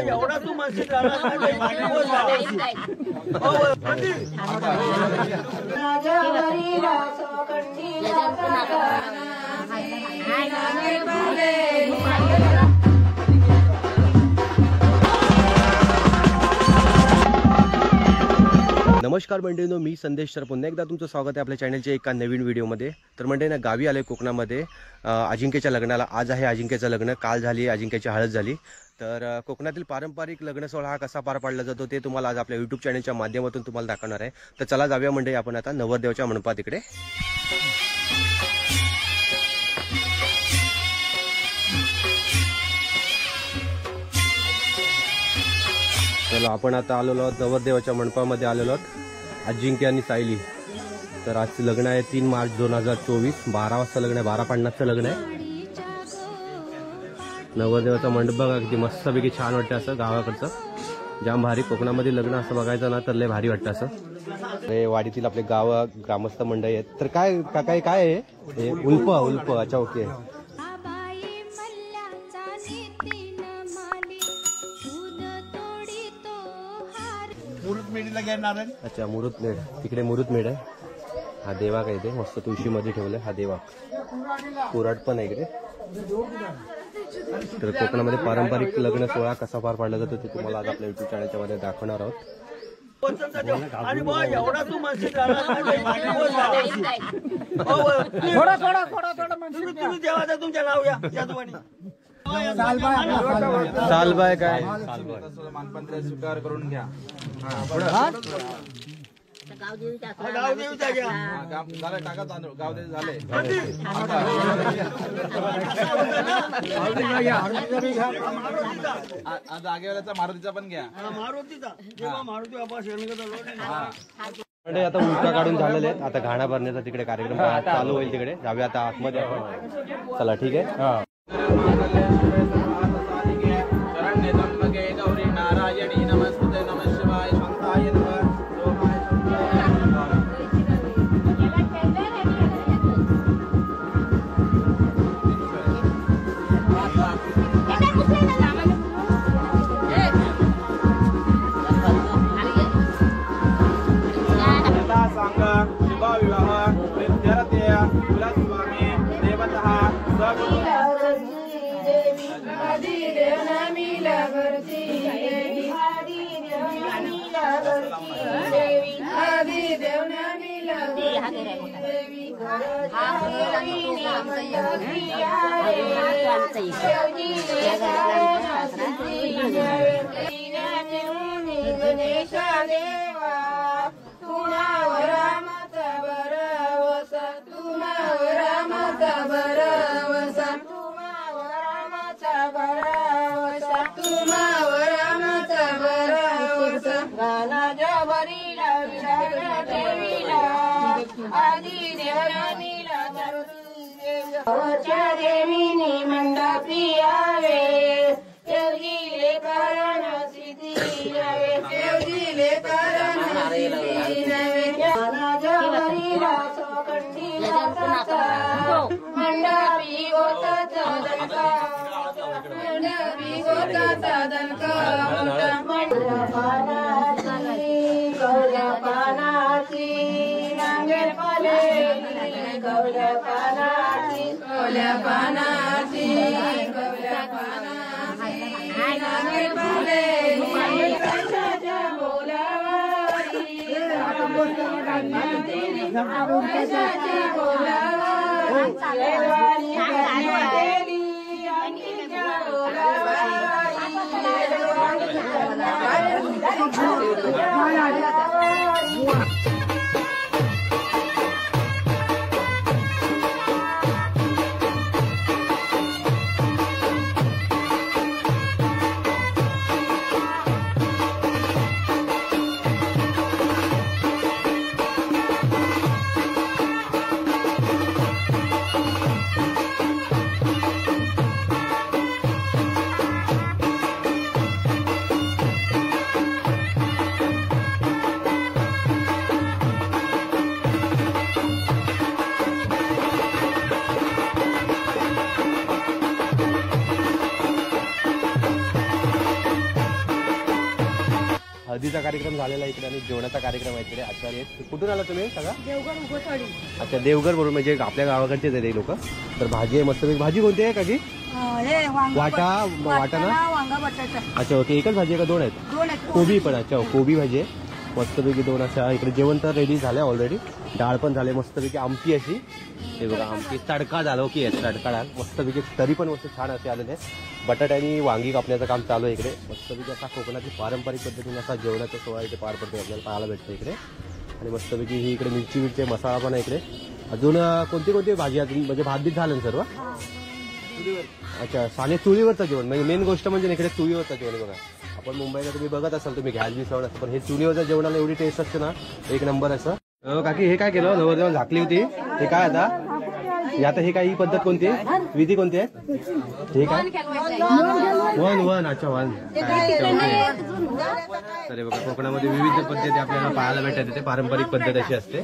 एवढा तू मस्जिद राहणार नमस्कार मंडळींनो, मी संदेश सर पुन्हा एकदा तुमचं स्वागत आहे आपल्या चॅनलच्या एका नवीन व्हिडिओमध्ये। तर मंडळींनो, गावी आले कोकणामध्ये अजिंक्यच्या लग्नाला। आज आहे अजिंक्यचं लग्न, काल झाली अजिंक्यची हळद झाली। तर कोकणातील पारंपरिक लग्न सोहळा हा कसा पार पाडला जातो ते तुम्हाला आज आपल्या यूट्यूब चॅनलच्या माध्यमातून तुम्हाला दाखवणार आहे। तर चला जाऊया मंडळी आपण आता नवरदेवाच्या मंडपात इकडे। चला आपण आता आलेलो आहोत नवरदेवाच्या मंडपामध्ये आलेलो आहोत, अजिंक्य आणि सायली। तर आज लग्न आहे 3 मार्च 2024, 12 वाजता लग्न आहे, 12:50चं लग्न आहे। नवरदेवाचा मंडप बघा किती मस्तपैकी छान वाटतं, असं गावाकडचं जाम भारी। कोकणामध्ये लग्न असं बघायचं ना तर लय भारी वाटतं असं। हे वाडीतील आपले गाव ग्रामस्थ मंडळी आहेत। तर काय काय काय आहे हे? उल्प अच्छा ओके। अच्छा मुहूर्त मेढ, तिकडे मुहूर्त मेढ आहे। हा देवा काय ते मस्त तुळशीमध्ये ठेवलंय, हा देवा। कुराट पण आहे इकडे। तर कोकणामध्ये पारंपरिक लग्न सोहळा कसा पार पाडला जातो ते तुम्हाला आज आपल्या युट्यूब चॅनलच्या मध्ये दाखवणार आहोत। आणि बघ एवढा तू मस्जिद राहणार तुम्ही देवाचा तुमच्या नाव या जादूवाणी सालबाय काय मानपत्र स्वीकार करून घ्या। गावदेवीचा घ्या झालं टाका तांदूळ, गावदेवी झाले। आज जागेवाल्याचा मारुतीचा पण घ्या। मारुतीचा जेव्हा मारुती बाबा म्हणजे आता उलटा काढून झालेले आहेत। आता घाणा भरण्याचा तिकडे कार्यक्रम चालू होईल, तिकडे जाऊया आता आतमध्ये आपण। चला ठीक आहे। शरण्ये त्र्यंबके गौरी नारायणी नमस्ते नमः शिवाय शांताय नमः। देवीनी मंडपी यावे देवगीले कारण सिद्धी यावे देवगीले कारण सिद्धी यावे राजवरीला सोखंडी मंडपी होता दनका मंडपी होता दनका गौऱ्या पानाची नांगेर पाले गौऱ्या पानाची गौऱ्या पानाची गौऱ्या पानाची नांगेर पाले कशाच्या बोलावारी कशाच्या बोलावारी देवानी कन्या केली अंगीच्या बोलावारी हळदीचा कार्यक्रम झालेला इकडे आणि जेवणाचा कार्यक्रम आहे इकडे. आचार्य कुठून आला तुम्ही सगळा? देवगड उगवसाडी. अच्छा देवघर बरोबर म्हणजे आपल्या गावाकडचेच आहे ते लोक. तर भाजी आहे मस्त. भाजी कोणती आहे काकी? हे वाटा ना? वांगा बटाटा. अच्छा ओके. एकच भाजी आहे का दोन आहेत? 2 आहेत. कोबी पण. अच्छा कोबी भाजी आहे मस्तपैकी 2 अशा. इकडे जेवण तर रेडी झालं ऑलरेडी. डाळ पण झाले मस्तपैकी. आमटी अशी हे बघा आमटी. तडका झाला ओके. तडका डाळ मस्तपैकी. तरी पण मस्त छान असे आलेले. बटाटा आणि वांगी कापण्याचं काम चालू आहे इकडे. मस्तपैकी असा कोकणाची पारंपरिक पद्धतीने असा जेवणाचा सोहळा इथे पार पडतो आपल्याला पाहायला भेटतो इकडे. आणि मस्तपैकी ही इकडे मिरची मसाला पण आहे इकडे. अजून कोणती कोणती भाजी अजून म्हणजे भात बीत झालं ना सर्व? अच्छा साने चुलीवरचं जेवण म्हणजे मेन गोष्ट म्हणजे इकडे चुलीवरचं जेवण बघा. आपण मुंबईला तुम्ही बघत असाल तुम्ही गॅस बी सवड असतं पण हे चुलीवरच्या जेवणाला एवढी टेस्ट असते ना एक नंबर असं. काकी हे काय केलं जवळ झाकली होती हे काय आता? आता हे काय ही पद्धत कोणती आहे? विधी कोणती आहे? हे काय वन? अच्छा वन. अरे बघा कोकणामध्ये विविध पद्धती आपल्याला पाहायला भेटतात. ते पारंपरिक पद्धत अशी असते.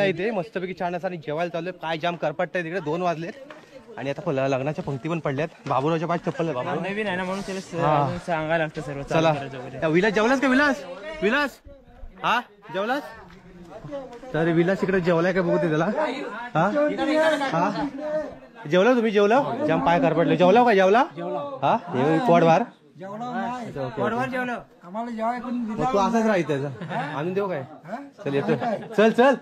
आहे इथे मस्तपैकी छान असं आणि जेवायला चालू आहे. काय जाम करपट आहे तिकडे 2 वाजलेत आणि आता लग्नाच्या पंक्ती पण पडल्यात. बाबूरावच्या पाच चप्पल नवीन आहे ना म्हणून त्याला सांगायला लागतं सर्व. चला विलास जेवलास का विलास? विलास हा जेवलास? तर विलास इकडे जेवलाय का बघू ते त्याला. हा हा जेवला तुम्ही? जेवला जाम पाय करपटले. जेवला का? जेवला हा पोटभर मग तू असाच राहायचं त्याचा आणून देऊ काय? चल येतो. चल चल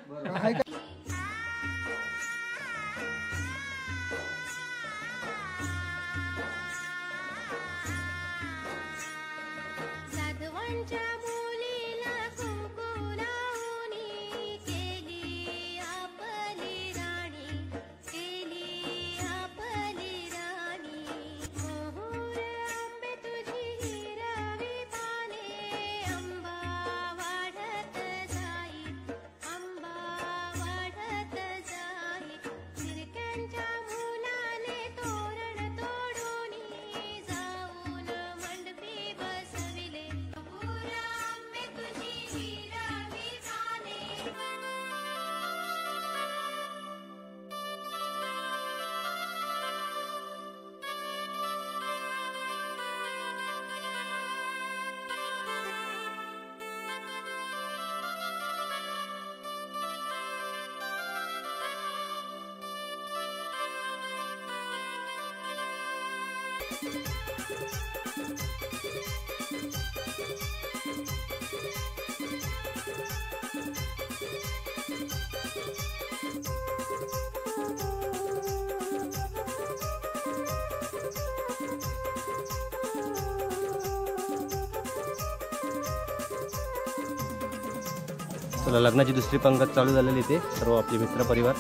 चला लग्नाची दुसरी पंगत चालू झालेली इथे. सर्व आपले मित्र परिवार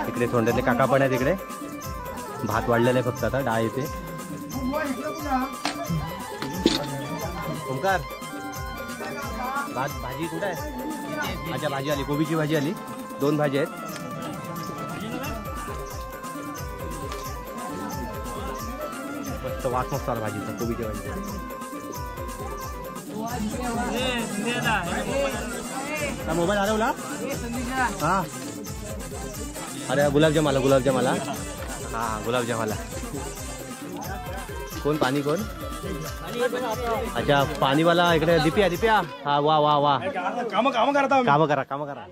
इकडे सोंड्यातले काका पण आहेत. इकडे भात वाढलेला आहे फक्त आता डाळ येते. ओंकार भात भाजी कुठे आहे? अच्छा भाजी आली. कोबीची भाजी आली. 2 भाजी आहेत. मस्त वास मस्त आला भाजीचा. कोबीची भाजी मोबाईल हरवला हा. अरे गुलाबजाम आला. गुलाबजाम आला. हा गुलाबजाम आला. कोण पाणी कोण? अच्छा पाणीवाला इकडे. दिप्या दिप्या हा वा वा वा. काम करा काम करा.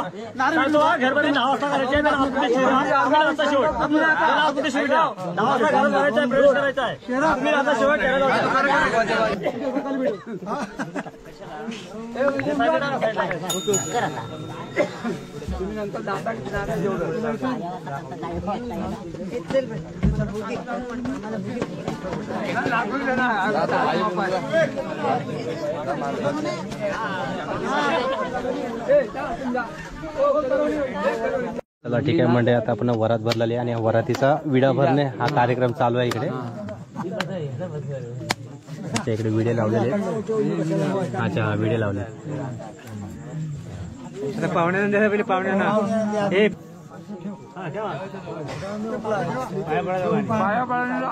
घरभरी 10 वाजता करायचे 10 वाजता शेवट 10 वाजता शेवट 10 वाजता घरात भरायचं प्रवेश करायचा आहे तुम्ही आता शेवट चला ठीक आहे म्हणजे आता आपण वरात भरलेली आणि वरातीचा विडा भरणे हा कार्यक्रम चालू आहे इकडे. अच्छा इकडे विडे लावलेले. अच्छा हा विडे लावले. पाहुण्यांना द्यायला पहिले पाहुण्यांना हे पाया पडा